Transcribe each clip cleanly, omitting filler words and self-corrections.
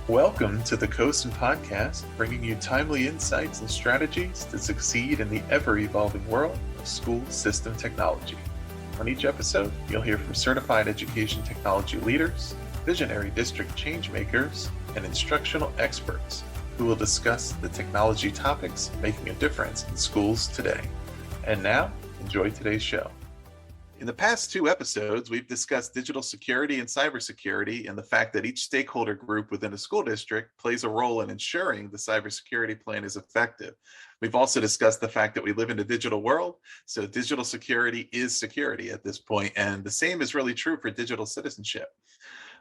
Welcome to the COSIN podcast, bringing you timely insights and strategies to succeed in the ever-evolving world of school system technology. On each episode, you'll hear from certified education technology leaders, visionary district change makers, and instructional experts who will discuss the technology topics making a difference in schools today. And now, enjoy today's show. In the past two episodes, we've discussed digital security and cybersecurity and the fact that each stakeholder group within a school district plays a role in ensuring the cybersecurity plan is effective. We've also discussed the fact that we live in a digital world, so digital security is security at this point, and the same is really true for digital citizenship.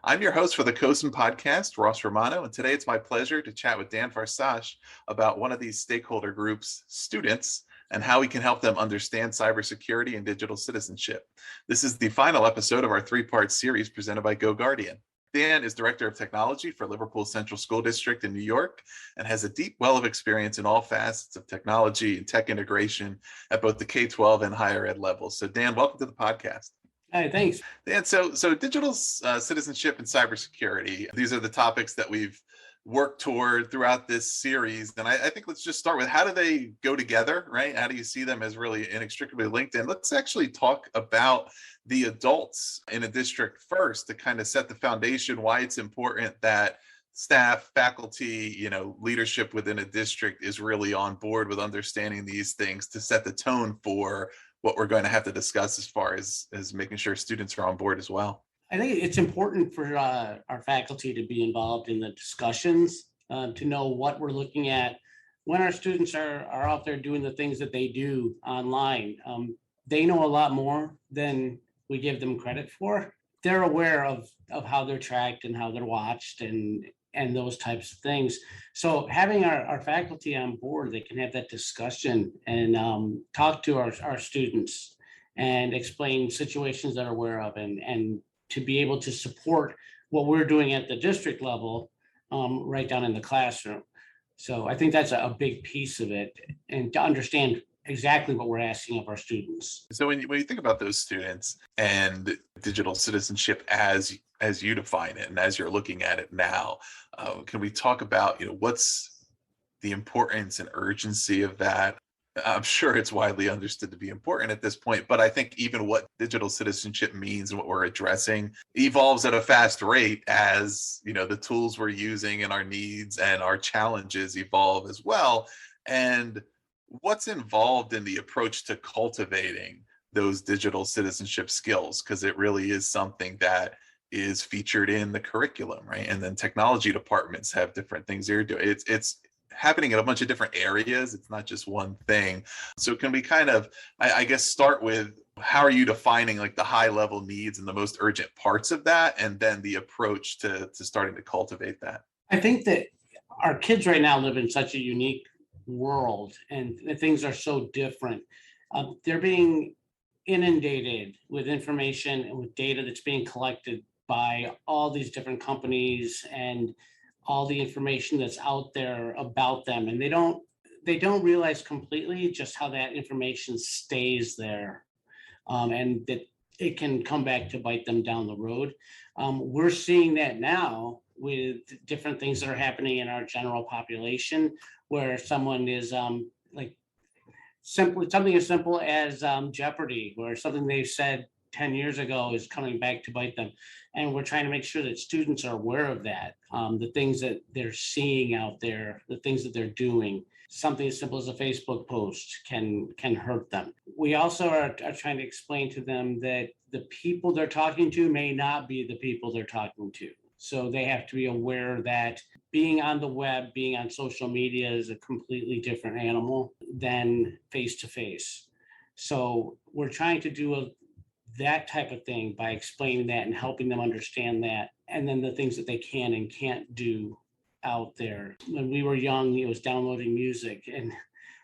I'm your host for the COSIN podcast, Ross Romano, and today it's my pleasure to chat with Dan Farsaci about one of these stakeholder groups' students and how we can help them understand cybersecurity and digital citizenship. This is the final episode of our three-part series presented by GoGuardian. Dan is Director of Technology for Liverpool Central School District in New York and has a deep well of experience in all facets of technology and tech integration at both the K-12 and higher ed levels. So Dan, welcome to the podcast. Hi, thanks. Dan, so digital citizenship and cybersecurity, these are the topics that we've work toward throughout this series. And I think let's just start with, how do they go together, right? How do you see them as really inextricably linked? And let's actually talk about the adults in a district first to kind of set the foundation, why it's important that staff, faculty, leadership within a district is really on board with understanding these things to set the tone for what we're going to have to discuss as far as making sure students are on board as well. I think it's important for our faculty to be involved in the discussions, to know what we're looking at when our students are out there doing the things that they do online. They know a lot more than we give them credit for. They're aware of how they're tracked and how they're watched and those types of things. So having our faculty on board, they can have that discussion and talk to our students and explain situations they're aware of and to be able to support what we're doing at the district level, right down in the classroom. So I think that's a big piece of it, and to understand exactly what we're asking of our students. So when you think about those students and digital citizenship as you define it and as you're looking at it now, can we talk about what's the importance and urgency of that? I'm sure it's widely understood to be important at this point, but I think even what digital citizenship means and what we're addressing evolves at a fast rate as, the tools we're using and our needs and our challenges evolve as well. And what's involved in the approach to cultivating those digital citizenship skills? Because it really is something that is featured in the curriculum, right? And then technology departments have different things they're doing. It's happening in a bunch of different areas. It's not just one thing. So can we kind of, I guess, start with, how are you defining like the high level needs and the most urgent parts of that, and then the approach to starting to cultivate that? I think that our kids right now live in such a unique world, and things are so different. They're being inundated with information and with data that's being collected by all these different companies and all the information that's out there about them, and they don't realize completely just how that information stays there, and that it can come back to bite them down the road. We're seeing that now with different things that are happening in our general population, where someone is like something as simple as Jeopardy, where something they said 10 years ago is coming back to bite them. And we're trying to make sure that students are aware of that, the things that they're seeing out there, the things that they're doing. Something as simple as a Facebook post can hurt them. We also are trying to explain to them that the people they're talking to may not be the people they're talking to. So they have to be aware that being on the web, being on social media is a completely different animal than face-to-face. So we're trying to do that type of thing by explaining that and helping them understand that, and then the things that they can and can't do out there. When we were young, it was downloading music, and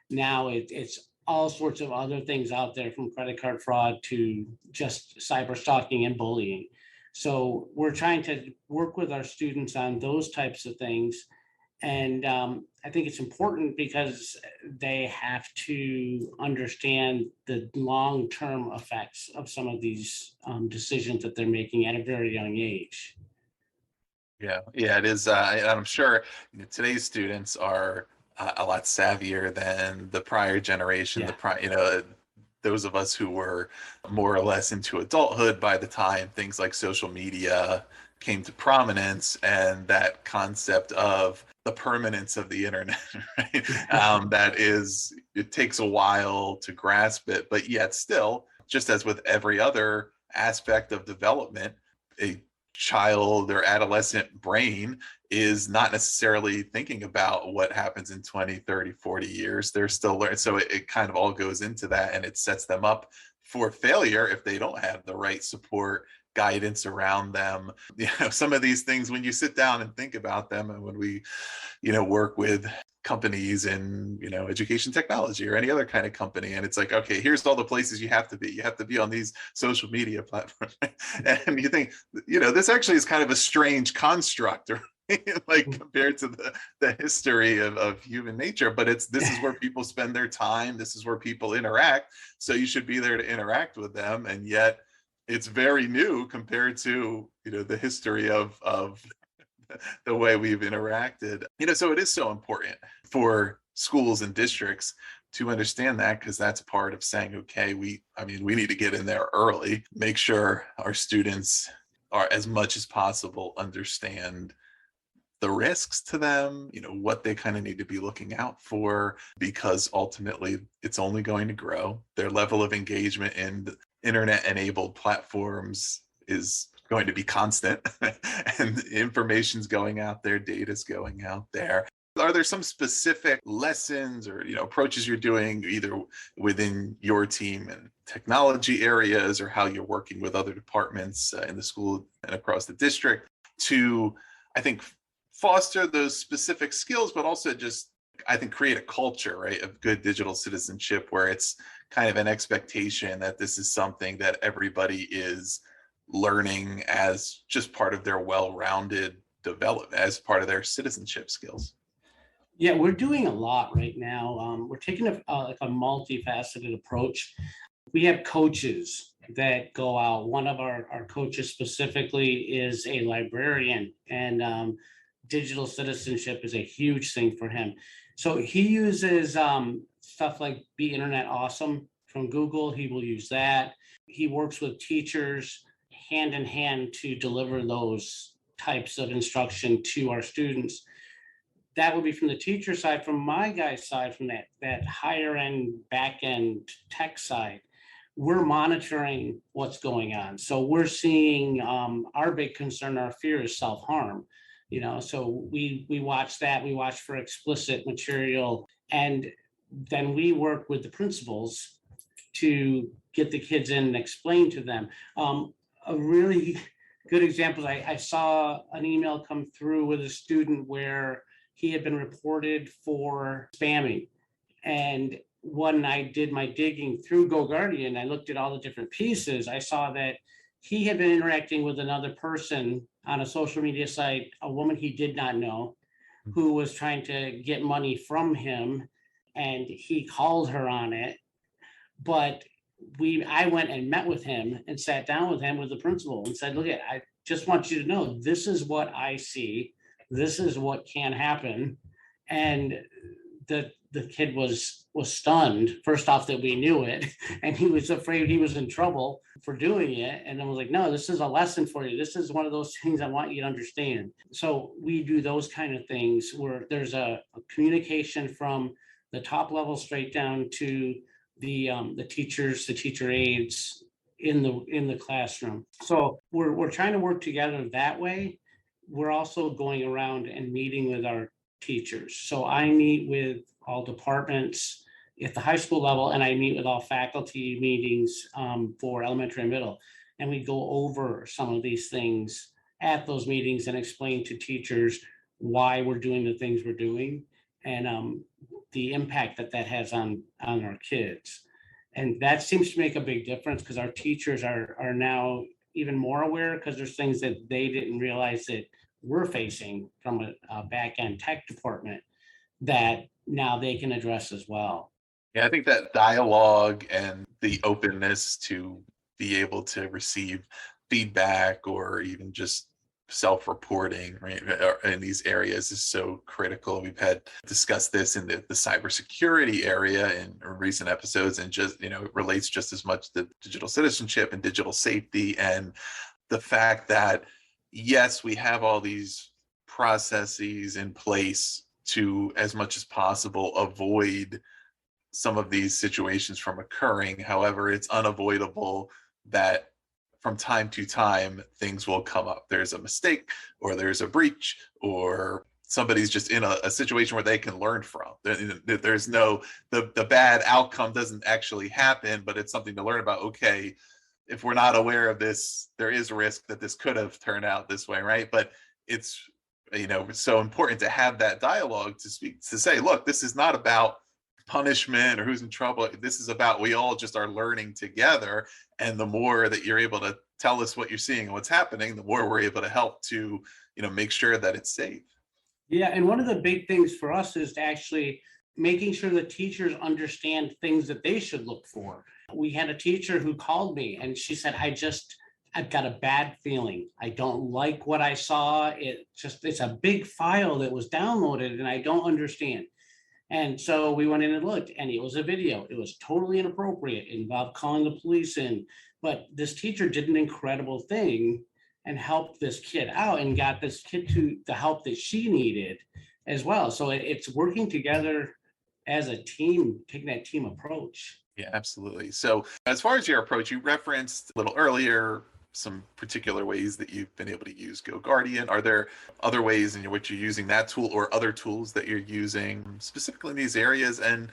now it's all sorts of other things out there, from credit card fraud to just cyber stalking and bullying. So we're trying to work with our students on those types of things. And I think it's important because they have to understand the long-term effects of some of these decisions that they're making at a very young age. Yeah, it is. And I'm sure today's students are a lot savvier than the prior generation. Yeah. Those of us who were more or less into adulthood by the time things like social media came to prominence, and that concept of the permanence of the internet, right? That is, it takes a while to grasp it, but yet still, just as with every other aspect of development, a child or adolescent brain is not necessarily thinking about what happens in 20, 30, 40 years. They're still learning. So it kind of all goes into that, and it sets them up for failure if they don't have the right support, guidance around them. Some of these things, when you sit down and think about them, and when we work with companies in education technology or any other kind of company, and it's like, okay, here's all the places you have to be on these social media platforms. And you think, this actually is kind of a strange construct, like compared to the history of human nature, but this is where people spend their time, this is where people interact, so you should be there to interact with them. And yet it's very new compared to the history of the way we've interacted. So it is so important for schools and districts to understand that, because that's part of saying, okay, we need to get in there early, make sure our students are, as much as possible, understand the risks to them, what they kind of need to be looking out for, because ultimately it's only going to grow. Their level of engagement in internet enabled platforms is going to be constant, and information's going out there, data's going out there. Are there some specific lessons or approaches you're doing either within your team and technology areas, or how you're working with other departments in the school and across the district to, I think, foster those specific skills, but also just, I think, create a culture, right, of good digital citizenship, where it's kind of an expectation that this is something that everybody is learning as just part of their well-rounded development, as part of their citizenship skills? Yeah, we're doing a lot right now. We're taking like a multifaceted approach. We have coaches that go out. One of our coaches specifically is a librarian, and digital citizenship is a huge thing for him. So he uses stuff like Be Internet Awesome from Google. He will use that. He works with teachers hand in hand to deliver those types of instruction to our students. That would be from the teacher side. From my guy's side, from that higher end, back end tech side, we're monitoring what's going on. So we're seeing our big concern, our fear is self-harm. So we watch that. We watch for explicit material, and then we work with the principals to get the kids in and explain to them. A really good example, I saw an email come through with a student where he had been reported for spamming. And when I did my digging through GoGuardian, I looked at all the different pieces. I saw that he had been interacting with another person on a social media site, a woman he did not know, who was trying to get money from him, and he called her on it. But I went and met with him and sat down with him, with the principal, and said, look, I just want you to know, this is what I see. This is what can happen. And the kid was stunned, first off, that we knew it, and he was afraid he was in trouble for doing it. And I was like, no, this is a lesson for you. This is one of those things I want you to understand. So we do those kind of things where there's a communication from the top level straight down to the teachers, the teacher aides in the classroom. So we're trying to work together that way. We're also going around and meeting with our teachers. So I meet with all departments at the high school level, and I meet with all faculty meetings for elementary and middle. And we go over some of these things at those meetings and explain to teachers why we're doing the things we're doing, and the impact that has on our kids. And that seems to make a big difference, because our teachers are now even more aware, because there's things that they didn't realize that we're facing from a back-end tech department that now they can address as well. Yeah, I think that dialogue and the openness to be able to receive feedback, or even just self-reporting, right, in these areas is so critical. We've had discussed this in the cybersecurity area in recent episodes, and just, it relates just as much to digital citizenship and digital safety, and the fact that, yes, we have all these processes in place to, as much as possible, avoid some of these situations from occurring. However, it's unavoidable that from time to time, things will come up. There's a mistake, or there's a breach, or somebody's just in a situation where they can learn from. There's no, the bad outcome doesn't actually happen, but it's something to learn about. Okay, if we're not aware of this, there is a risk that this could have turned out this way, right? But it's, it's so important to have that dialogue to say, look, this is not about punishment or who's in trouble. This is about, we all just are learning together. And the more that you're able to tell us what you're seeing and what's happening, the more we're able to help to, make sure that it's safe. Yeah, and one of the big things for us is actually making sure that teachers understand things that they should look for. We had a teacher who called me and she said, I've got a bad feeling. I don't like what I saw. It's a big file that was downloaded and I don't understand. And so we went in and looked, and it was a video. It was totally inappropriate. It involved calling the police in. But this teacher did an incredible thing and helped this kid out and got this kid to the help that she needed as well. So it's working together as a team, taking that team approach. Yeah, absolutely. So as far as your approach, you referenced a little earlier some particular ways that you've been able to use GoGuardian. Are there other ways in which you're using that tool, or other tools that you're using specifically in these areas, and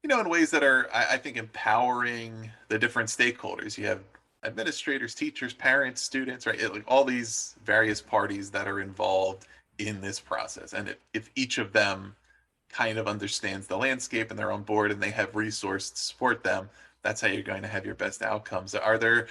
in ways that are, I think, empowering the different stakeholders? You have administrators, teachers, parents, students, right? Like all these various parties that are involved in this process. And if each of them kind of understands the landscape and they're on board and they have resources to support them, that's how you're going to have your best outcomes. Are there,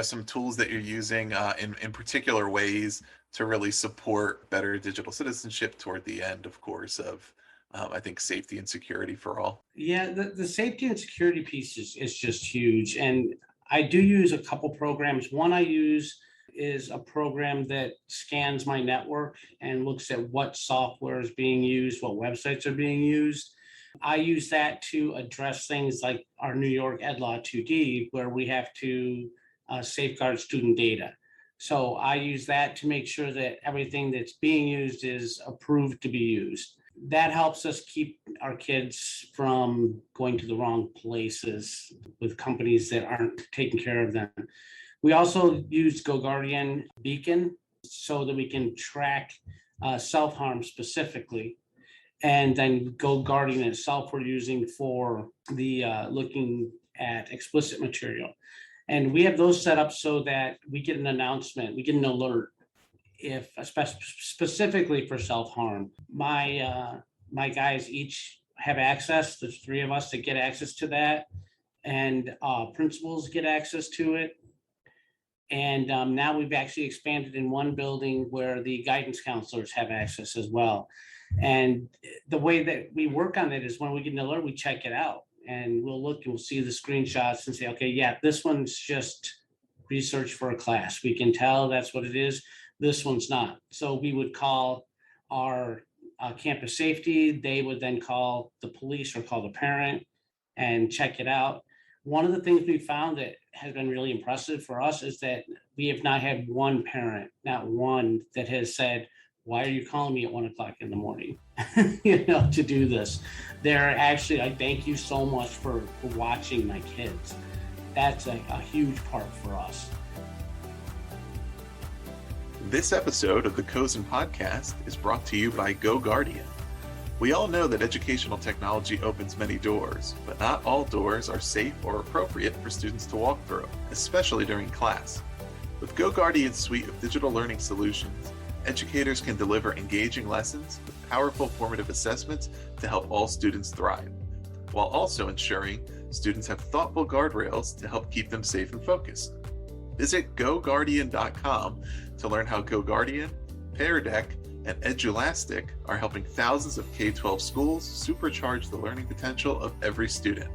some tools that you're using in particular ways to really support better digital citizenship toward the end, of course, of I think safety and security for all? Yeah, the safety and security piece is just huge. And I do use a couple programs. One I use is a program that scans my network and looks at what software is being used, what websites are being used. I use that to address things like our New York Ed Law 2D, where we have to safeguard student data. So I use that to make sure that everything that's being used is approved to be used. That helps us keep our kids from going to the wrong places with companies that aren't taking care of them. We also use GoGuardian Beacon so that we can track self-harm specifically. And then GoGuardian itself we're using for the looking at explicit material. And we have those set up so that we get an announcement, we get an alert if specifically for self-harm. My guys each have access. There's 3 of us that get access to that, and principals get access to it. And now we've actually expanded in one building where the guidance counselors have access as well. And the way that we work on it is when we get an alert, we check it out and we'll look and we'll see the screenshots and say, okay, yeah, this one's just research for a class. We can tell that's what it is. This one's not. So we would call our campus safety. They would then call the police or call the parent and check it out. One of the things we found that has been really impressive for us is that we have not had one parent, not one, that has said, why are you calling me at 1:00 in the morning, to do this? They're actually, I thank you so much for watching my kids. That's a huge part for us. This episode of the COSN podcast is brought to you by GoGuardian. We all know that educational technology opens many doors, but not all doors are safe or appropriate for students to walk through, especially during class. With GoGuardian's suite of digital learning solutions, educators can deliver engaging lessons with powerful formative assessments to help all students thrive, while also ensuring students have thoughtful guardrails to help keep them safe and focused. Visit GoGuardian.com to learn how GoGuardian, Pear Deck, and Edulastic are helping thousands of K-12 schools supercharge the learning potential of every student.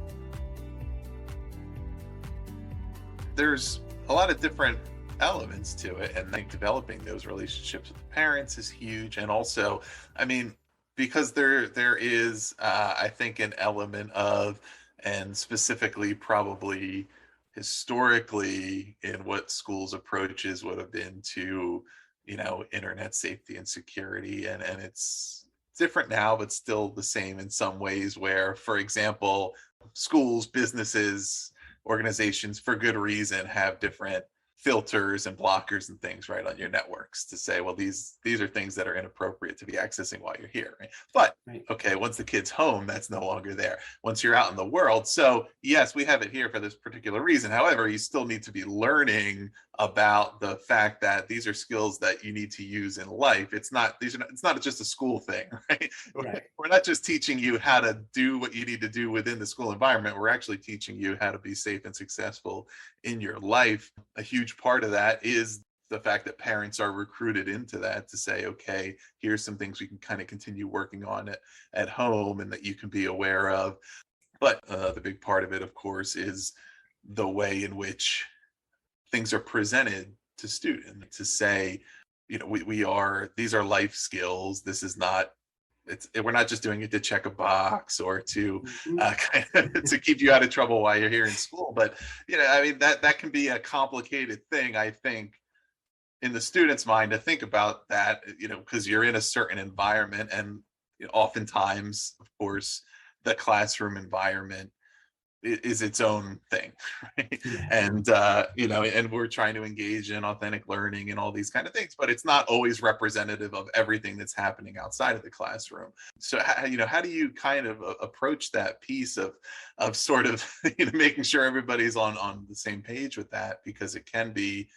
There's a lot of different elements to it, and I think developing those relationships with the parents is huge. And also, I mean, because there is I think an element of, and specifically probably historically in what schools approaches would have been to, internet safety and security, and it's different now but still the same in some ways, where, for example, schools, businesses, organizations, for good reason, have different filters and blockers and things right on your networks to say, well, these are things that are inappropriate to be accessing while you're here, right? But Right. okay, once the kid's home, that's no longer there. Once you're out in the world, so yes, we have it here for this particular reason. However, you still need to be learning about the fact that these are skills that you need to use in life. It's not just a school thing, right? Right. We're not just teaching you how to do what you need to do within the school environment. We're actually teaching you how to be safe and successful in your life. A huge part of that is the fact that parents are recruited into that to say, okay, here's some things we can kind of continue working on at home and that you can be aware of. But the big part of it, of course, is the way in which things are presented to students, to say, we are, these are life skills. This is not, we're not just doing it to check a box or to Mhm. kind of to keep you out of trouble while you're here in school. But I mean, that can be a complicated thing, I think, in the student's mind to think about that, because you're in a certain environment, and oftentimes, of course, the classroom environment is its own thing, right? Yeah. And and we're trying to engage in authentic learning and all these kind of things, but it's not always representative of everything that's happening outside of the classroom. So how do you kind of approach that piece of sort of making sure everybody's on the same page with that? Because it can be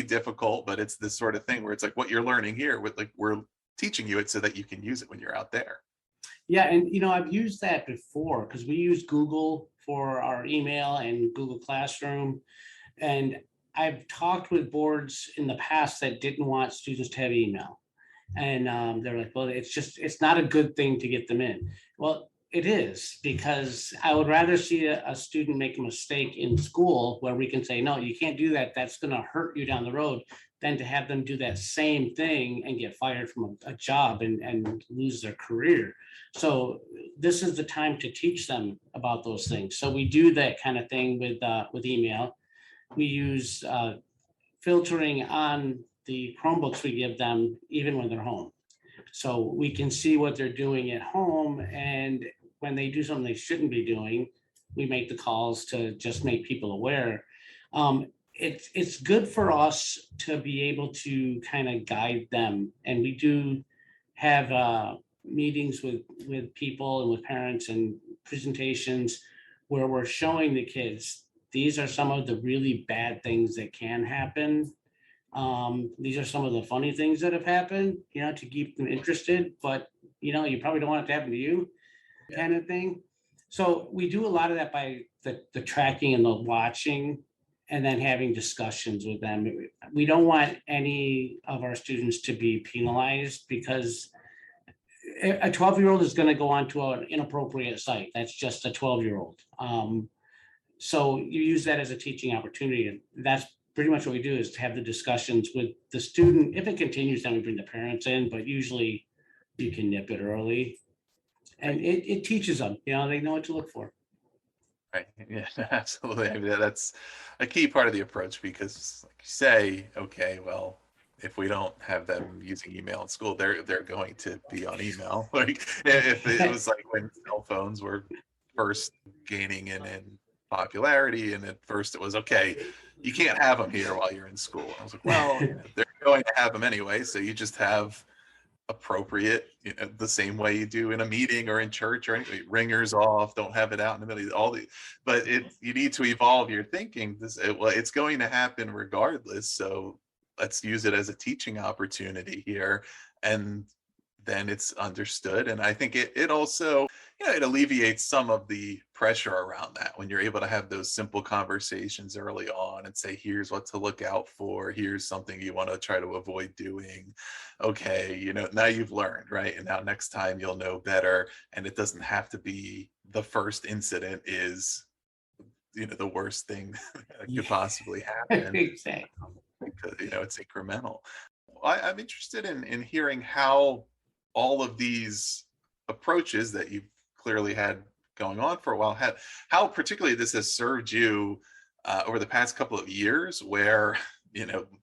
difficult, but it's this sort of thing where it's like what you're learning here, with like, we're teaching you it so that you can use it when you're out there. Yeah, and I've used that before because we use Google for our email and Google Classroom. And I've talked with boards in the past that didn't want students to have email. And they're like, well, it's not a good thing to get them in. Well, it is, because I would rather see a student make a mistake in school where we can say, no, you can't do that. That's going to hurt you down the road, than to have them do that same thing and get fired from a job and lose their career. So this is the time to teach them about those things. So we do that kind of thing with email. We use filtering on the Chromebooks we give them, even when they're home. So we can see what they're doing at home, and when they do something they shouldn't be doing, we make the calls to just make people aware. It's good for us to be able to kind of guide them, and we do have meetings with people and with parents and presentations where we're showing the kids, these are some of the really bad things that can happen. These are some of the funny things that have happened, to keep them interested, but you probably don't want it to happen to you, Yeah. kind of thing. So we do a lot of that by the tracking and the watching, and then having discussions with them. We don't want any of our students to be penalized, because a 12-year-old is going to go onto an inappropriate site. That's just a 12-year-old. So you use that as a teaching opportunity. And that's pretty much what we do, is to have the discussions with the student. If it continues, then we bring the parents in, but usually you can nip it early. And it teaches them, they know what to look for. Right. Yeah, absolutely. I mean, that's a key part of the approach, because, like you say, okay, well, if we don't have them using email in school, they're going to be on email. Like, if it was like when cell phones were first gaining in popularity, and at first it was, okay, you can't have them here while you're in school. I was like, well, they're going to have them anyway, so you just have appropriate, the same way you do in a meeting or in church or anything. Ringers off, don't have it out in the middle, all the, but you need to evolve your thinking. It's going to happen regardless, so let's use it as a teaching opportunity here. And then it's understood, and I think it also, it alleviates some of the pressure around that when you're able to have those simple conversations early on and say, here's what to look out for, here's something you want to try to avoid doing. Okay, now you've learned, right? And now next time you'll know better, and it doesn't have to be the first incident is the worst thing that could Yeah, possibly happen, exactly. because it's incremental. I'm interested in hearing how all of these approaches that you've clearly had going on for a while, how particularly this has served you over the past couple of years, where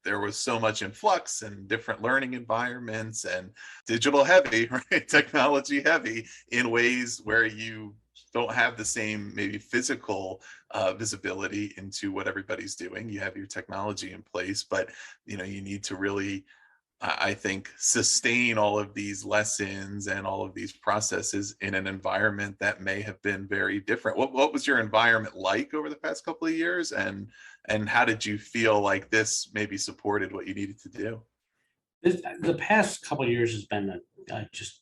there was so much influx and different learning environments and digital heavy, right, technology heavy, in ways where you don't have the same maybe physical visibility into what everybody's doing. You have your technology in place, but you need to really, I think, sustain all of these lessons and all of these processes in an environment that may have been very different. What was your environment like over the past couple of years, and how did you feel like this maybe supported what you needed to do? The past couple of years has been just,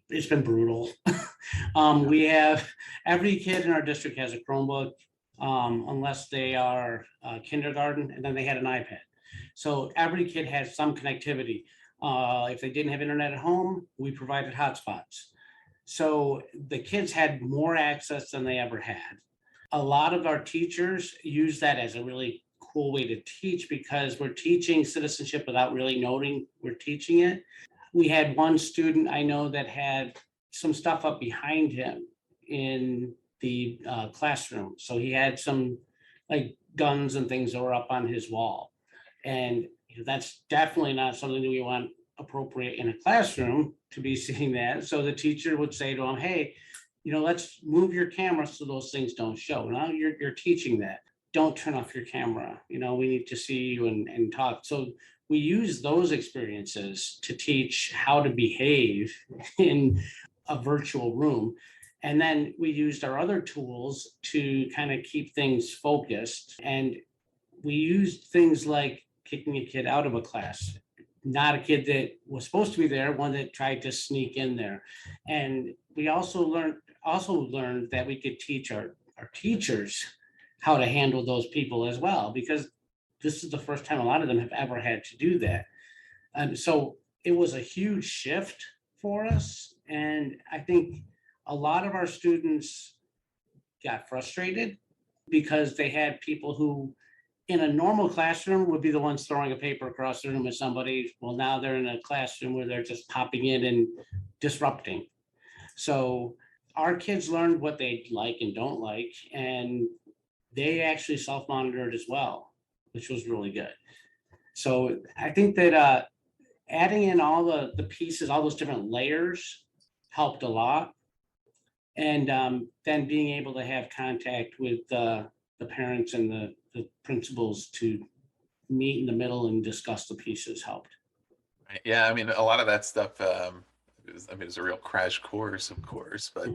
it's been brutal. Yeah. We have, every kid in our district has a Chromebook, unless they are kindergarten, and then they had an iPad. So every kid has some connectivity. If they didn't have internet at home, we provided hotspots. So the kids had more access than they ever had. A lot of our teachers use that as a really cool way to teach, because we're teaching citizenship without really noting we're teaching it. We had one student I know that had some stuff up behind him in the classroom. So he had some like guns and things that were up on his wall. And that's definitely not something that we want appropriate in a classroom to be seeing that. So the teacher would say to him, hey, let's move your camera so those things don't show. Now you're teaching that. Don't turn off your camera. We need to see you and talk. So we use those experiences to teach how to behave in a virtual room. And then we used our other tools to kind of keep things focused. And we used things like kicking a kid out of a class, not a kid that was supposed to be there, one that tried to sneak in there. And we also learned that we could teach our teachers how to handle those people as well, because this is the first time a lot of them have ever had to do that. And so it was a huge shift for us. And I think a lot of our students got frustrated because they had people who in a normal classroom would be the ones throwing a paper across the room at somebody. Well, now they're in a classroom where they're just popping in and disrupting. So our kids learned what they like and don't like, and they actually self-monitored as well, which was really good. So I think that adding in all the pieces, all those different layers helped a lot. And then being able to have contact with the parents and the principals to meet in the middle and discuss the pieces helped. Right. Yeah, I mean, a lot of that stuff, it's a real crash course, of course, but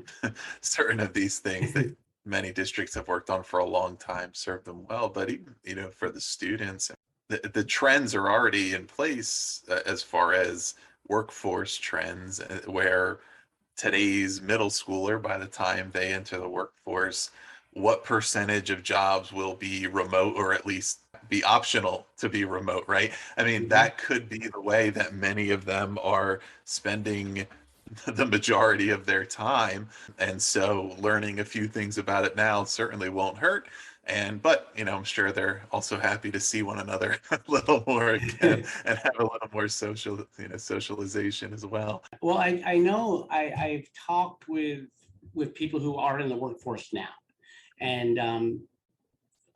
certain of these things that many districts have worked on for a long time serve them well. But even, for the students, the trends are already in place, as far as workforce trends, where today's middle schooler, by the time they enter the workforce, what percentage of jobs will be remote, or at least be optional to be remote, right? I mean, Mhm. that could be the way that many of them are spending the majority of their time. And so learning a few things about it now certainly won't hurt. But I'm sure they're also happy to see one another a little more again and have a little more socialization as well. Well, I know I've talked with people who are in the workforce now, and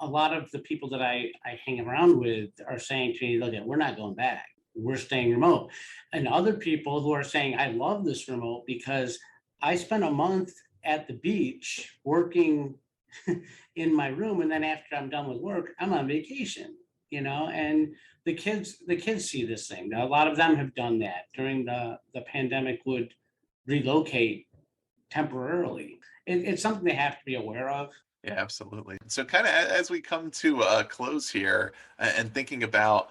a lot of the people that I hang around with are saying to me, look, we're not going back. We're staying remote. And other people who are saying, I love this remote because I spent a month at the beach working in my room. And then after I'm done with work, I'm on vacation, and the kids see this thing. Now, a lot of them have done that during the pandemic, would relocate temporarily. It's something they have to be aware of. Yeah, absolutely. So kind of as we come to a close here, and thinking about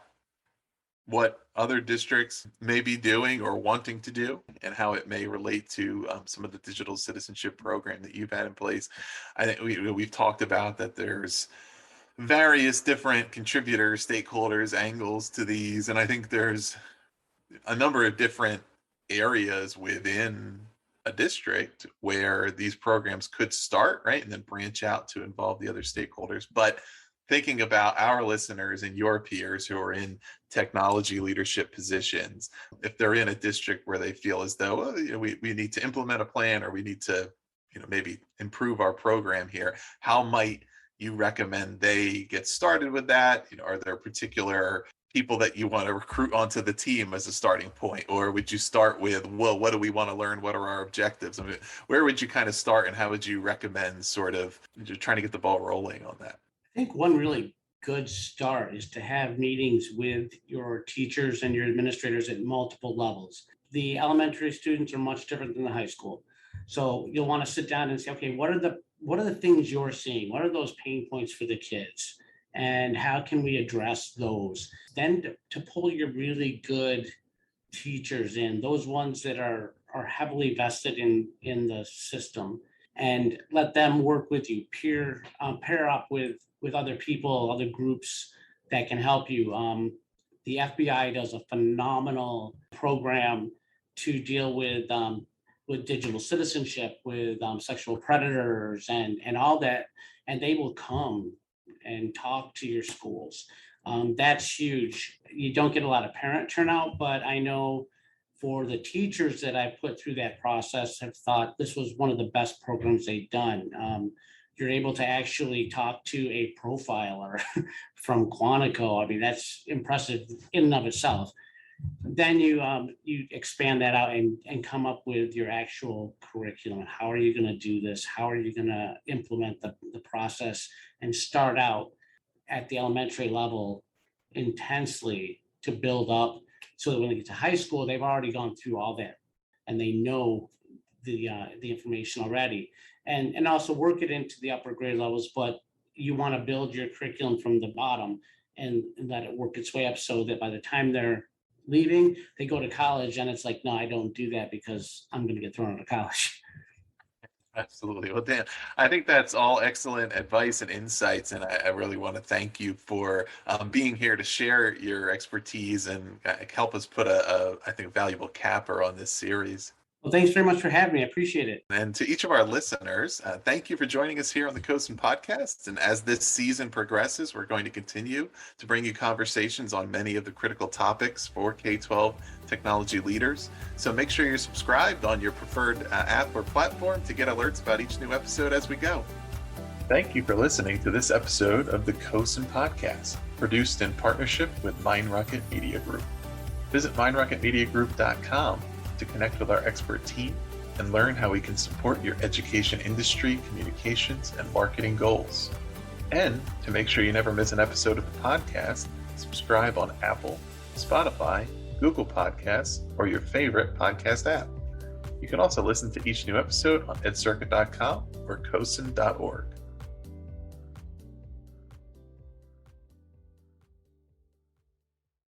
what other districts may be doing or wanting to do, and how it may relate to some of the digital citizenship program that you've had in place. I think we've talked about that there's various different contributors, stakeholders, angles to these, and I think there's a number of different areas within a district where these programs could start, right? And then branch out to involve the other stakeholders. But thinking about our listeners and your peers who are in technology leadership positions, if they're in a district where they feel as though, oh, we need to implement a plan, or we need to, maybe improve our program here, how might you recommend they get started with that? Are there particular people that you want to recruit onto the team as a starting point? Or would you start with, well, what do we want to learn? What are our objectives? I mean, where would you kind of start, and how would you recommend sort of trying to get the ball rolling on that? I think one really good start is to have meetings with your teachers and your administrators at multiple levels. The elementary students are much different than the high school. So you'll want to sit down and say, okay, what are the things you're seeing? What are those pain points for the kids? And how can we address those? Then to pull your really good teachers in, those ones that are heavily vested in the system, and let them work with you, pair up with other people, other groups that can help you. The FBI does a phenomenal program to deal with digital citizenship, with sexual predators and all that, and they will come and talk to your schools. That's huge. You don't get a lot of parent turnout, but I know for the teachers that I put through that process have thought this was one of the best programs they've done. You're able to actually talk to a profiler from Quantico. I mean, that's impressive in and of itself. Then you expand that out and come up with your actual curriculum. How are you going to do this? How are you going to implement the process, and start out at the elementary level intensely to build up, so that when they get to high school, they've already gone through all that and they know the information already, and also work it into the upper grade levels. But you want to build your curriculum from the bottom and let it work its way up, so that by the time they're leaving, they go to college and it's like, no, I don't do that because I'm going to get thrown out of college. Absolutely. Well, Dan, I think that's all excellent advice and insights, and I really want to thank you for being here to share your expertise and help us put I think, valuable capper on this series. Well, thanks very much for having me. I appreciate it. And to each of our listeners, thank you for joining us here on the COSN Podcast. And as this season progresses, we're going to continue to bring you conversations on many of the critical topics for K-12 technology leaders. So make sure you're subscribed on your preferred app or platform to get alerts about each new episode as we go. Thank you for listening to this episode of the COSN Podcast, produced in partnership with MindRocket Media Group. Visit mindrocketmediagroup.com to connect with our expert team and learn how we can support your education industry, communications, and marketing goals. And to make sure you never miss an episode of the podcast, subscribe on Apple, Spotify, Google Podcasts, or your favorite podcast app. You can also listen to each new episode on edcircuit.com or cosn.org.